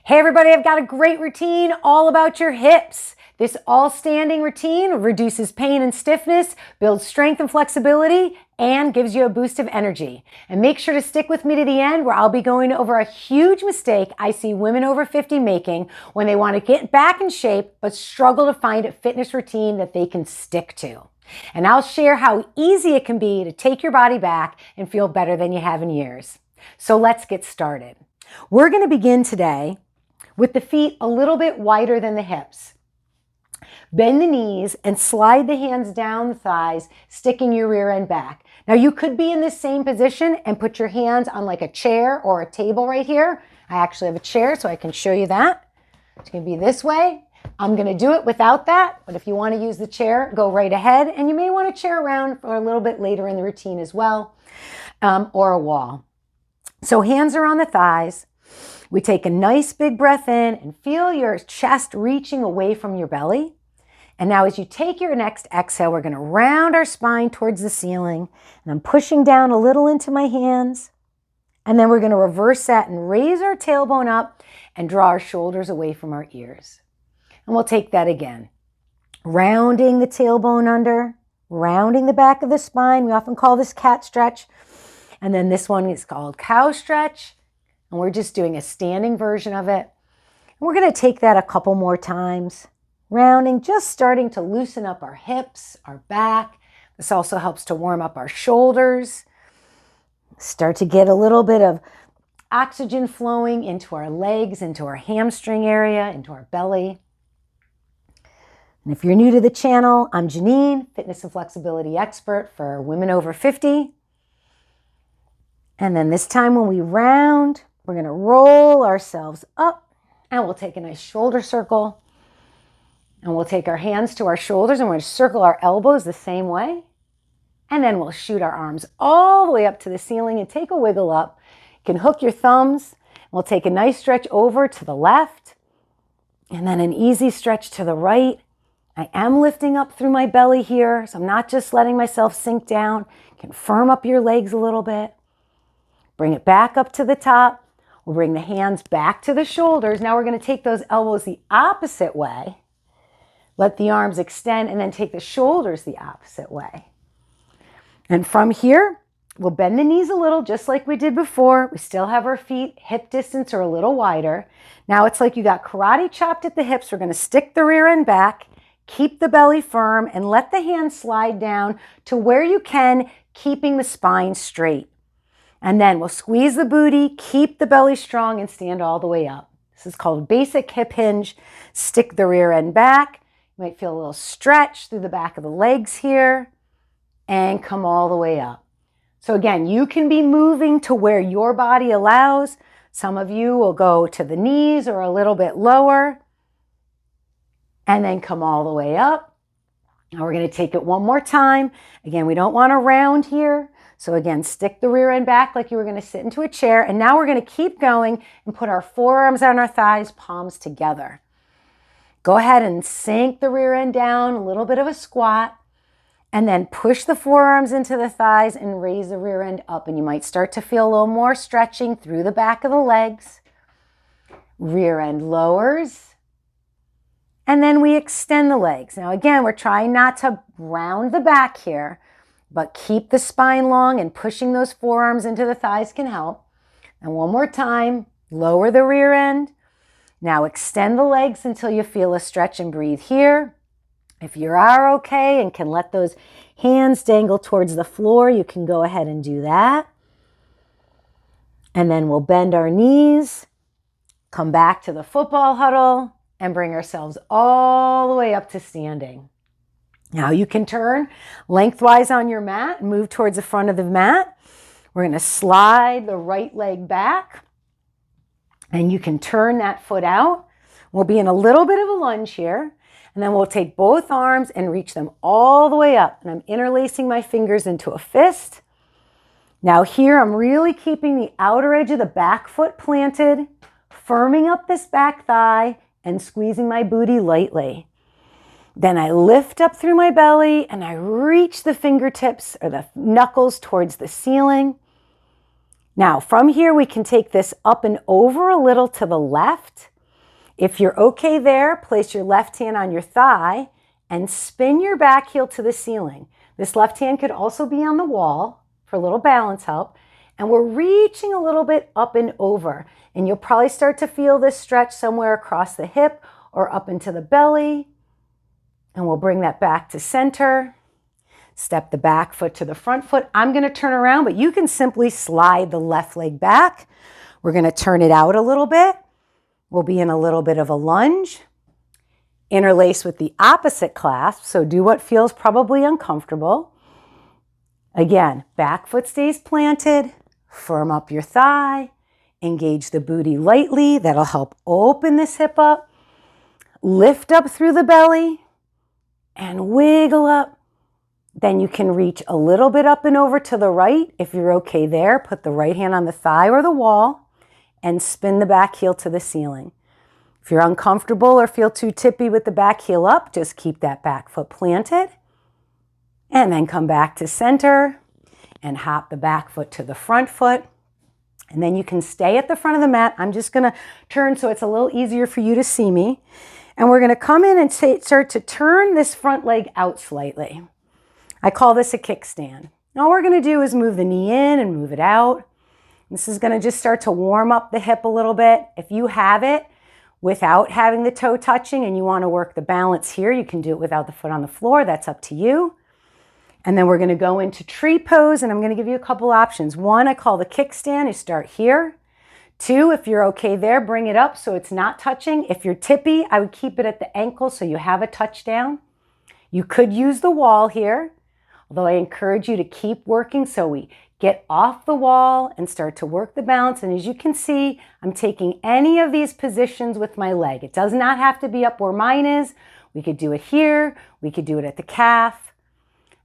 Hey everybody, I've got a great routine all about your hips. This all-standing routine reduces pain and stiffness, builds strength and flexibility, and gives you a boost of energy. And make sure to stick with me to the end where I'll be going over a huge mistake I see women over 50 making when they want to get back in shape but struggle to find a fitness routine that they can stick to. And I'll share how easy it can be to take your body back and feel better than you have in years. So let's get started. We're going to begin today with the feet a little bit wider than the hips. Bend the knees and slide the hands down the thighs, sticking your rear end back. Now you could be in this same position and put your hands on like a chair or a table right here. I actually have a chair so I can show you that. It's going to be this way. I'm going to do it without that, but if you want to use the chair, go right ahead. And you may want to chair around for a little bit later in the routine as well, or a wall. So hands are on the thighs. We take a nice big breath in and feel your chest reaching away from your belly. And now as you take your next exhale, we're going to round our spine towards the ceiling. And I'm pushing down a little into my hands. And then we're going to reverse that and raise our tailbone up and draw our shoulders away from our ears. And we'll take that again. Rounding the tailbone under, rounding the back of the spine. We often call this cat stretch. And then this one is called cow stretch. And we're just doing a standing version of it. And we're going to take that a couple more times. Rounding, just starting to loosen up our hips, our back. This also helps to warm up our shoulders. Start to get a little bit of oxygen flowing into our legs, into our hamstring area, into our belly. And if you're new to the channel, I'm Janine, fitness and flexibility expert for women over 50. And then this time when we round, we're going to roll ourselves up and we'll take a nice shoulder circle. And we'll take our hands to our shoulders and we're going to circle our elbows the same way. And then we'll shoot our arms all the way up to the ceiling and take a wiggle up. You can hook your thumbs. We'll take a nice stretch over to the left and then an easy stretch to the right. I am lifting up through my belly here, so I'm not just letting myself sink down. You can firm up your legs a little bit. Bring it back up to the top. We'll bring the hands back to the shoulders. Now we're going to take those elbows the opposite way. Let the arms extend and then take the shoulders the opposite way. And from here, we'll bend the knees a little just like we did before. We still have our feet hip distance or a little wider. Now it's like you got karate chopped at the hips. We're going to stick the rear end back, keep the belly firm, and let the hands slide down to where you can, keeping the spine straight. And then we'll squeeze the booty, keep the belly strong, and stand all the way up. This is called basic hip hinge. Stick the rear end back. You might feel a little stretch through the back of the legs here. And come all the way up. So again, you can be moving to where your body allows. Some of you will go to the knees or a little bit lower. And then come all the way up. Now we're going to take it one more time. Again, we don't want to round here. So again, stick the rear end back like you were going to sit into a chair. And now we're going to keep going and put our forearms on our thighs, palms together. Go ahead and sink the rear end down, a little bit of a squat. And then push the forearms into the thighs and raise the rear end up. And you might start to feel a little more stretching through the back of the legs. Rear end lowers. And then we extend the legs. Now again, we're trying not to round the back here. But keep the spine long and pushing those forearms into the thighs can help. And one more time, lower the rear end. Now extend the legs until you feel a stretch and breathe here. If you are okay and can let those hands dangle towards the floor, you can go ahead and do that. And then we'll bend our knees, come back to the football huddle, and bring ourselves all the way up to standing. Now you can turn lengthwise on your mat and move towards the front of the mat. We're going to slide the right leg back and you can turn that foot out. We'll be in a little bit of a lunge here and then we'll take both arms and reach them all the way up. And I'm interlacing my fingers into a fist. Now here I'm really keeping the outer edge of the back foot planted, firming up this back thigh and squeezing my booty lightly. Then I lift up through my belly and I reach the fingertips or the knuckles towards the ceiling. Now from here we can take this up and over a little to the left If you're okay there, place your left hand on your thigh and spin your back heel to the ceiling. This left hand could also be on the wall for a little balance help. And we're reaching a little bit up and over. And you'll probably start to feel this stretch somewhere across the hip or up into the belly. And we'll bring that back to center. Step the back foot to the front foot. I'm going to turn around, but you can simply slide the left leg back. We're going to turn it out a little bit. We'll be in a little bit of a lunge. Interlace with the opposite clasp, so do what feels probably uncomfortable. Again, back foot stays planted. Firm up your thigh. Engage the booty lightly. That'll help open this hip up. Lift up through the belly and wiggle up. Then you can reach a little bit up and over to the right. If you're okay there, put the right hand on the thigh or the wall and spin the back heel to the ceiling. If you're uncomfortable or feel too tippy with the back heel up, just keep that back foot planted. And then come back to center and hop the back foot to the front foot. And then you can stay at the front of the mat. I'm just going to turn so it's a little easier for you to see me. And we're going to come in and start to turn this front leg out slightly. I call this a kickstand. All we're going to do is move the knee in and move it out. This is going to just start to warm up the hip a little bit. If you have it without having the toe touching and you want to work the balance here, you can do it without the foot on the floor. That's up to you. And then we're going to go into tree pose, and I'm going to give you a couple options. One, I call the kickstand. You start here. Two, if you're okay there, bring it up so it's not touching. If you're tippy, I would keep it at the ankle so you have a touchdown. You could use the wall here, although I encourage you to keep working so we get off the wall and start to work the balance. And as you can see, I'm taking any of these positions with my leg. It does not have to be up where mine is. We could do it here. We could do it at the calf.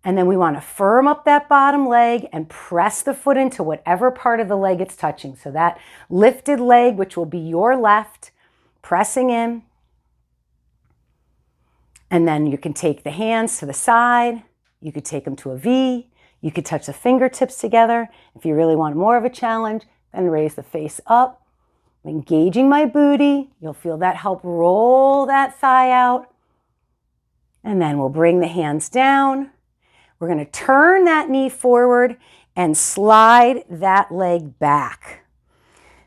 And then we want to firm up that bottom leg and press the foot into whatever part of the leg it's touching. So that lifted leg, which will be your left, pressing in. And then you can take the hands to the side. You could take them to a V. You could touch the fingertips together. If you really want more of a challenge, then raise the face up. I'm engaging my booty. You'll feel that help roll that thigh out. And then we'll bring the hands down. We're going to turn that knee forward and slide that leg back.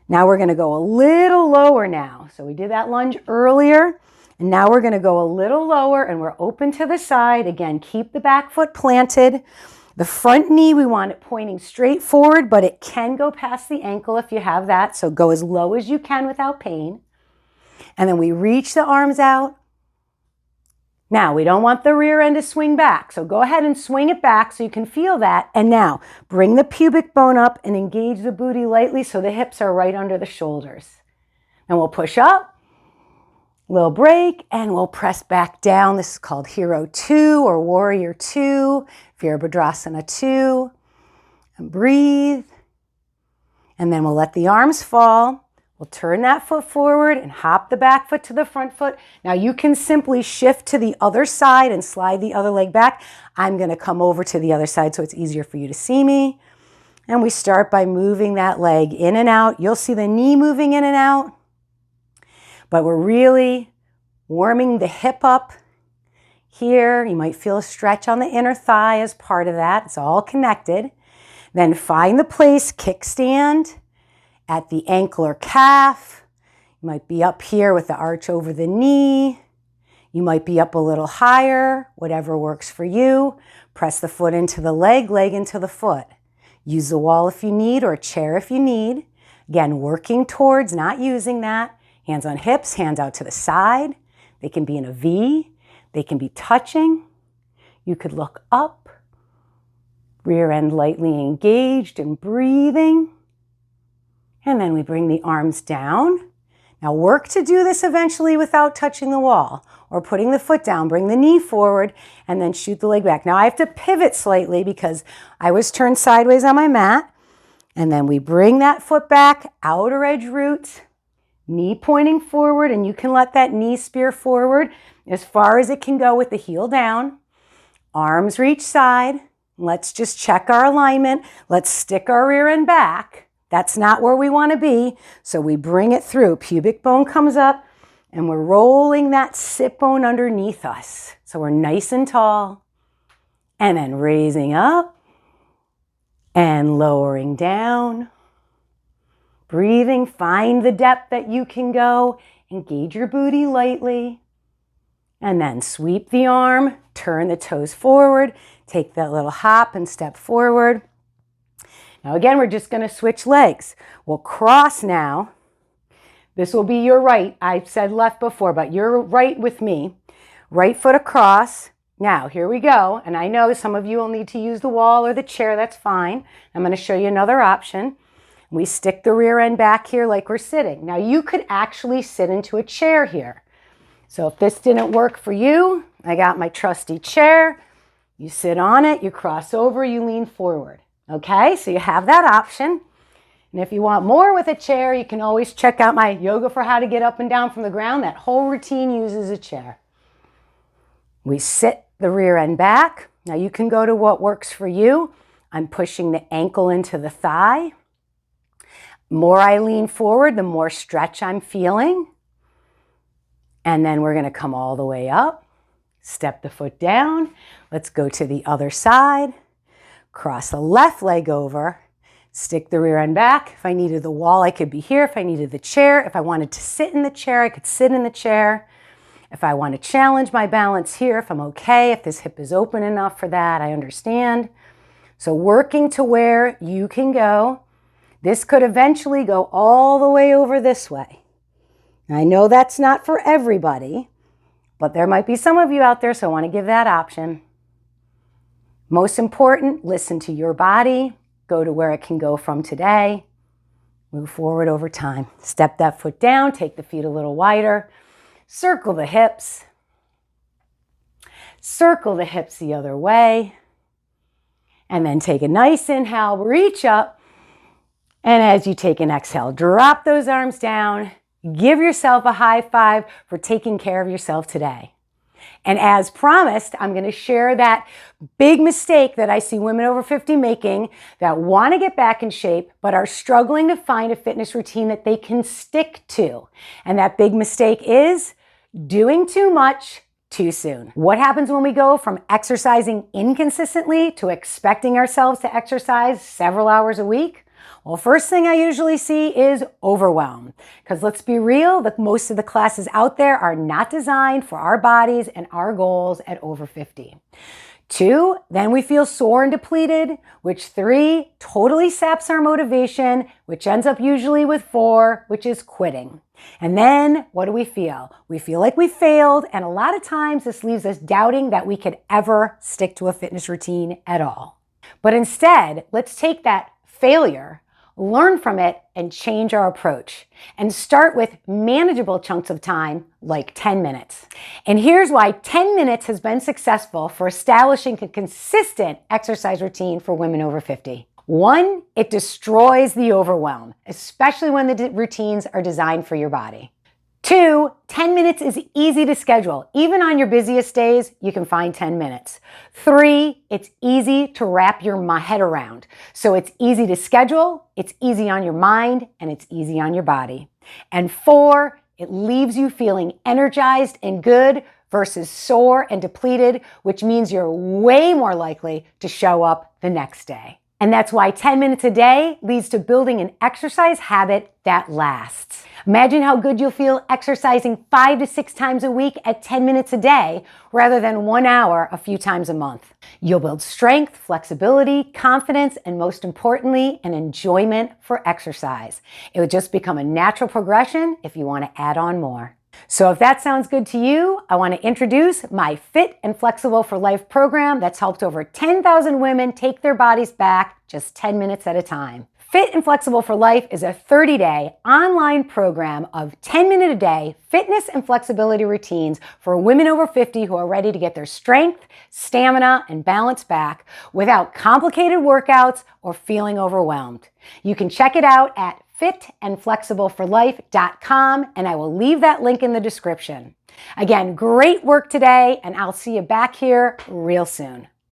Now we're going to go a little lower now. So we did that lunge earlier, and now we're going to go a little lower, and we're open to the side. Again, keep the back foot planted. The front knee, we want it pointing straight forward, but it can go past the ankle if you have that. So go as low as you can without pain. And then we reach the arms out. Now, we don't want the rear end to swing back, so go ahead and swing it back so you can feel that. And now, bring the pubic bone up and engage the booty lightly so the hips are right under the shoulders. And we'll push up, little break, and we'll press back down. This is called Hero 2 or Warrior 2, Virabhadrasana 2. And breathe. And then we'll let the arms fall. We'll turn that foot forward and hop the back foot to the front foot. Now you can simply shift to the other side and slide the other leg back. I'm going to come over to the other side so it's easier for you to see me. And we start by moving that leg in and out. You'll see the knee moving in and out. But we're really warming the hip up here. You might feel a stretch on the inner thigh as part of that. It's all connected. Then find the place, kickstand. At the ankle or calf. You might be up here with the arch over the knee. You might be up a little higher, whatever works for you. Press the foot into the leg, leg into the foot. Use the wall if you need or a chair if you need. Again, working towards, not using that. Hands on hips, hands out to the side. They can be in a V. They can be touching. You could look up. Rear end lightly engaged and breathing. And then we bring the arms down. Now work to do this eventually without touching the wall or putting the foot down. Bring the knee forward and then shoot the leg back. Now I have to pivot slightly because I was turned sideways on my mat. And then we bring that foot back, outer edge root, knee pointing forward, and you can let that knee spear forward as far as it can go with the heel down. Arms reach side. Let's just check our alignment. Let's stick our rear end back. That's not where we want to be, so we bring it through. Pubic bone comes up, And we're rolling that sit bone underneath us. So we're nice and tall. And then raising up and lowering down. Breathing, find the depth that you can go. Engage your booty lightly. And then sweep the arm, turn the toes forward, take that little hop and step forward. Now again, we're just going to switch legs. We'll cross now. This will be your right. I said left before, but you're right with me. Right foot across. Now, here we go. And I know some of you will need to use the wall or the chair. That's fine. I'm going to show you another option. We stick the rear end back here like we're sitting. Now, you could actually sit into a chair here. So if this didn't work for you, I got my trusty chair. You sit on it, you cross over, you lean forward. Okay, so you have that option. And if you want more with a chair, you can always check out my Yoga for How to Get Up and Down from the Ground. That whole routine uses a chair. We sit the rear end back. Now you can go to what works for you. I'm pushing the ankle into the thigh. The more I lean forward, the more stretch I'm feeling. And then we're going to come all the way up. Step the foot down. Let's go to the other side. Cross the left leg over. Stick the rear end back. If I needed the wall, I could be here. If I needed the chair, if I wanted to sit in the chair, I could sit in the chair. If I want to challenge my balance here, if I'm okay, if this hip is open enough for that, I understand. So working to where you can go. This could eventually go all the way over this way. I know that's not for everybody, but there might be some of you out there, so I want to give that option. Most important, listen to your body. Go to where it can go from today. Move forward over time. Step that foot down, take the feet a little wider. Circle the hips. Circle the hips the other way. And then take a nice inhale, reach up. And as you take an exhale, drop those arms down. Give yourself a high five for taking care of yourself today. And as promised, I'm going to share that big mistake that I see women over 50 making that want to get back in shape, but are struggling to find a fitness routine that they can stick to. And that big mistake is doing too much too soon. What happens when we go from exercising inconsistently to expecting ourselves to exercise several hours a week? Well, first thing I usually see is overwhelm. Because let's be real, most of the classes out there are not designed for our bodies and our goals at over 50. 2, then we feel sore and depleted, which 3, totally saps our motivation, which ends up usually with 4, which is quitting. And then what do we feel? We feel like we failed, and a lot of times this leaves us doubting that we could ever stick to a fitness routine at all. But instead, let's take that failure, learn from it, and change our approach. And start with manageable chunks of time, like 10 minutes. And here's why 10 minutes has been successful for establishing a consistent exercise routine for women over 50. 1, it destroys the overwhelm, especially when the routines are designed for your body. 2, 10 minutes is easy to schedule. Even on your busiest days, you can find 10 minutes. 3, it's easy to wrap your head around. So it's easy to schedule, it's easy on your mind, and it's easy on your body. And 4, it leaves you feeling energized and good versus sore and depleted, which means you're way more likely to show up the next day. And that's why 10 minutes a day leads to building an exercise habit that lasts. Imagine how good you'll feel exercising 5 to 6 times a week at 10 minutes a day rather than 1 hour a few times a month. You'll build strength, flexibility, confidence, and most importantly, an enjoyment for exercise. It would just become a natural progression if you want to add on more. So if that sounds good to you, I want to introduce my Fit and Flexible for Life program that's helped over 10,000 women take their bodies back just 10 minutes at a time. Fit and Flexible for Life is a 30-day online program of 10-minute-a-day fitness and flexibility routines for women over 50 who are ready to get their strength, stamina, and balance back without complicated workouts or feeling overwhelmed. You can check it out at fitandflexibleforlife.com, and I will leave that link in the description. Again, great work today, and I'll see you back here real soon.